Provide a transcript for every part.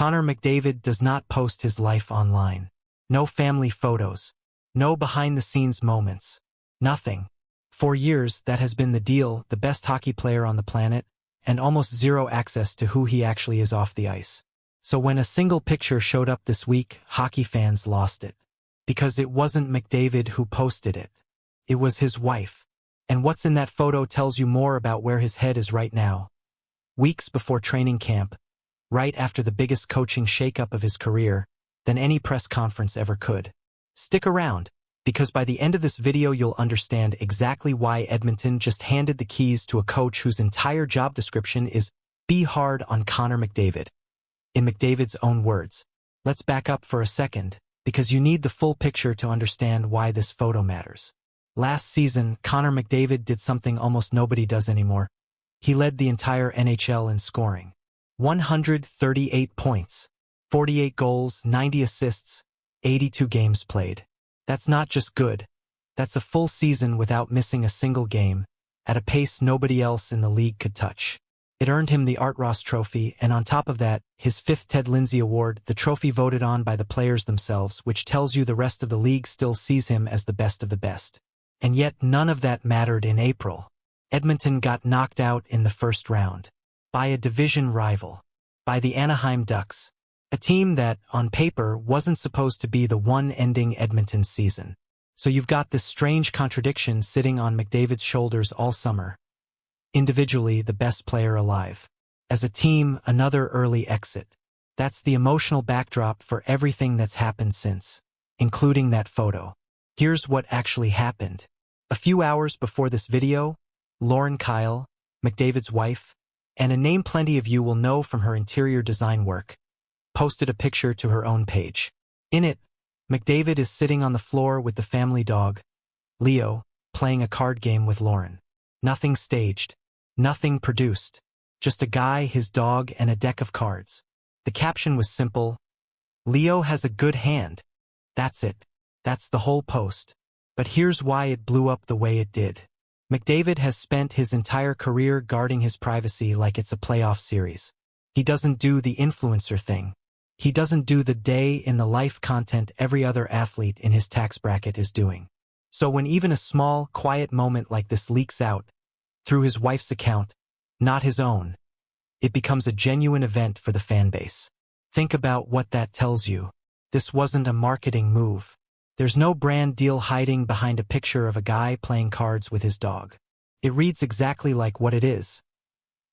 Connor McDavid does not post his life online. No family photos. No behind-the-scenes moments. Nothing. For years, that has been the deal, the best hockey player on the planet, and almost zero access to who he actually is off the ice. So when a single picture showed up this week, hockey fans lost it. Because it wasn't McDavid who posted it. It was his wife. And what's in that photo tells you more about where his head is right now. Weeks before training camp, right after the biggest coaching shakeup of his career, than any press conference ever could. Stick around, because by the end of this video you'll understand exactly why Edmonton just handed the keys to a coach whose entire job description is "be hard on Connor McDavid." In McDavid's own words. Let's back up for a second, because you need the full picture to understand why this photo matters. Last season, Connor McDavid did something almost nobody does anymore. He led the entire NHL in scoring. 138 points, 48 goals, 90 assists, 82 games played. That's not just good. That's a full season without missing a single game, at a pace nobody else in the league could touch. It earned him the Art Ross Trophy, and on top of that, his 5th Ted Lindsay Award, the trophy voted on by the players themselves, which tells you the rest of the league still sees him as the best of the best. And yet none of that mattered in April. Edmonton got knocked out in the first round. By a division rival. By the Anaheim Ducks. A team that, on paper, wasn't supposed to be the one ending Edmonton's season. So you've got this strange contradiction sitting on McDavid's shoulders all summer. Individually, the best player alive. As a team, another early exit. That's the emotional backdrop for everything that's happened since, including that photo. Here's what actually happened. A few hours before this video, Lauren Kyle, McDavid's wife, and a name plenty of you will know from her interior design work, posted a picture to her own page. In it, McDavid is sitting on the floor with the family dog, Leo, playing a card game with Lauren. Nothing staged. Nothing produced. Just a guy, his dog, and a deck of cards. The caption was simple. Leo has a good hand. That's it. That's the whole post. But here's why it blew up the way it did. McDavid has spent his entire career guarding his privacy like it's a playoff series. He doesn't do the influencer thing. He doesn't do the day-in-the-life content every other athlete in his tax bracket is doing. So when even a small, quiet moment like this leaks out, through his wife's account, not his own, it becomes a genuine event for the fan base. Think about what that tells you. This wasn't a marketing move. There's no brand deal hiding behind a picture of a guy playing cards with his dog. It reads exactly like what it is.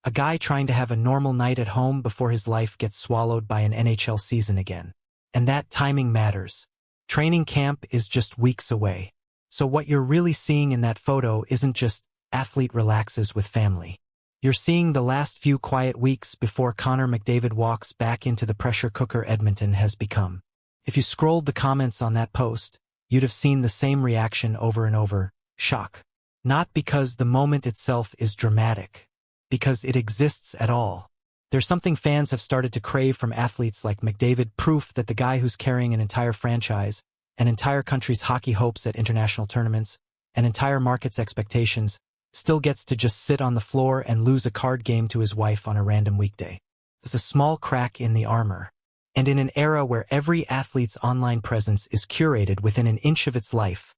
A guy trying to have a normal night at home before his life gets swallowed by an NHL season again. And that timing matters. Training camp is just weeks away. So what you're really seeing in that photo isn't just athlete relaxes with family. You're seeing the last few quiet weeks before Connor McDavid walks back into the pressure cooker Edmonton has become. If you scrolled the comments on that post, you'd have seen the same reaction over and over, shock. Not because the moment itself is dramatic, because it exists at all. There's something fans have started to crave from athletes like McDavid, proof that the guy who's carrying an entire franchise, an entire country's hockey hopes at international tournaments, an entire market's expectations, still gets to just sit on the floor and lose a card game to his wife on a random weekday. It's a small crack in the armor. And in an era where every athlete's online presence is curated within an inch of its life,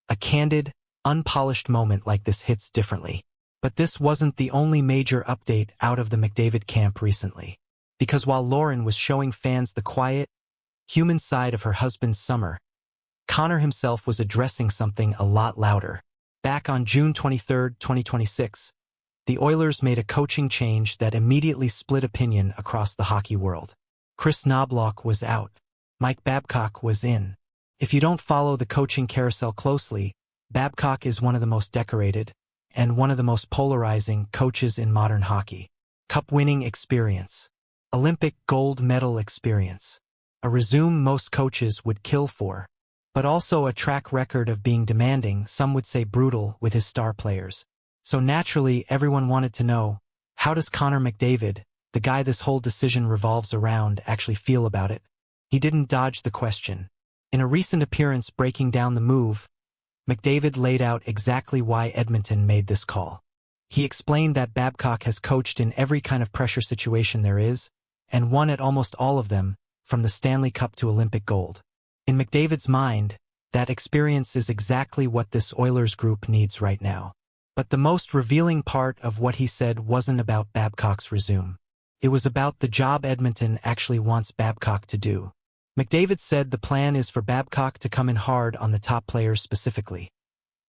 a candid, unpolished moment like this hits differently. But this wasn't the only major update out of the McDavid camp recently. Because while Lauren was showing fans the quiet, human side of her husband's summer, Connor himself was addressing something a lot louder. Back on June 23, 2026, the Oilers made a coaching change that immediately split opinion across the hockey world. Kris Knoblauch was out. Mike Babcock was in. If you don't follow the coaching carousel closely, Babcock is one of the most decorated and one of the most polarizing coaches in modern hockey. Cup-winning experience. Olympic gold medal experience. A resume most coaches would kill for. But also a track record of being demanding, some would say brutal, with his star players. So naturally, everyone wanted to know, how does Connor McDavid, the guy this whole decision revolves around, actually feel about it? He didn't dodge the question. In a recent appearance breaking down the move, McDavid laid out exactly why Edmonton made this call. He explained that Babcock has coached in every kind of pressure situation there is, and won at almost all of them, from the Stanley Cup to Olympic gold. In McDavid's mind, that experience is exactly what this Oilers group needs right now. But the most revealing part of what he said wasn't about Babcock's resume. It was about the job Edmonton actually wants Babcock to do. McDavid said the plan is for Babcock to come in hard on the top players specifically,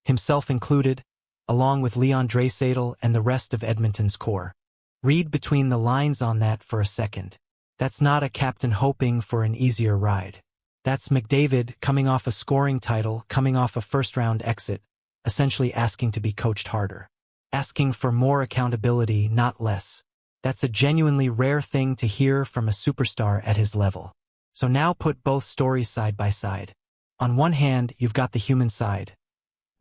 himself included, along with Leon Draisaitl and the rest of Edmonton's core. Read between the lines on that for a second. That's not a captain hoping for an easier ride. That's McDavid coming off a scoring title, coming off a first-round exit, essentially asking to be coached harder. Asking for more accountability, not less. That's a genuinely rare thing to hear from a superstar at his level. So now put both stories side by side. On one hand, you've got the human side.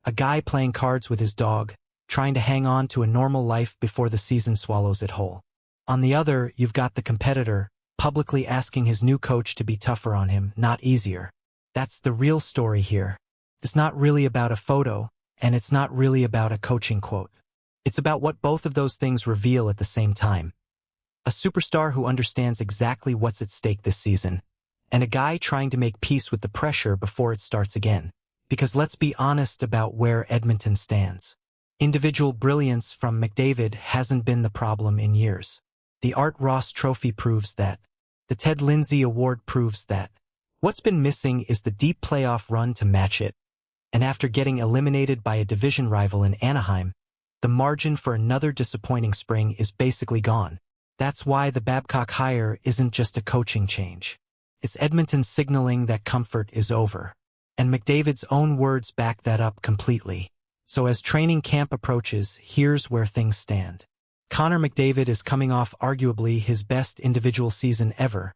A guy playing cards with his dog, trying to hang on to a normal life before the season swallows it whole. On the other, you've got the competitor, publicly asking his new coach to be tougher on him, not easier. That's the real story here. It's not really about a photo, and it's not really about a coaching quote. It's about what both of those things reveal at the same time. A superstar who understands exactly what's at stake this season, and a guy trying to make peace with the pressure before it starts again. Because let's be honest about where Edmonton stands. Individual brilliance from McDavid hasn't been the problem in years. The Art Ross Trophy proves that. The Ted Lindsay Award proves that. What's been missing is the deep playoff run to match it. And after getting eliminated by a division rival in Anaheim, the margin for another disappointing spring is basically gone. That's why the Babcock hire isn't just a coaching change. It's Edmonton signaling that comfort is over. And McDavid's own words back that up completely. So as training camp approaches, here's where things stand. Connor McDavid is coming off arguably his best individual season ever,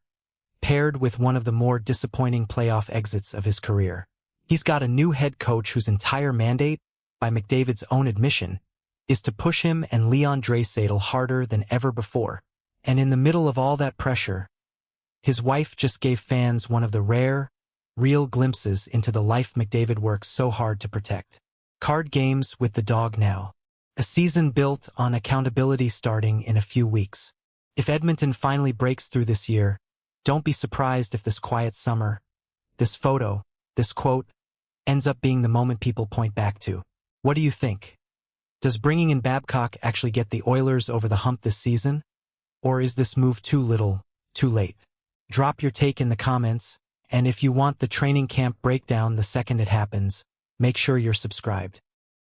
paired with one of the more disappointing playoff exits of his career. He's got a new head coach whose entire mandate, by McDavid's own admission, is to push him and Leon Draisaitl harder than ever before. And in the middle of all that pressure, his wife just gave fans one of the rare, real glimpses into the life McDavid works so hard to protect. Card games with the dog now. A season built on accountability starting in a few weeks. If Edmonton finally breaks through this year, don't be surprised if this quiet summer, this photo, this quote, ends up being the moment people point back to. What do you think? Does bringing in Babcock actually get the Oilers over the hump this season? Or is this move too little, too late? Drop your take in the comments, and if you want the training camp breakdown the second it happens, make sure you're subscribed.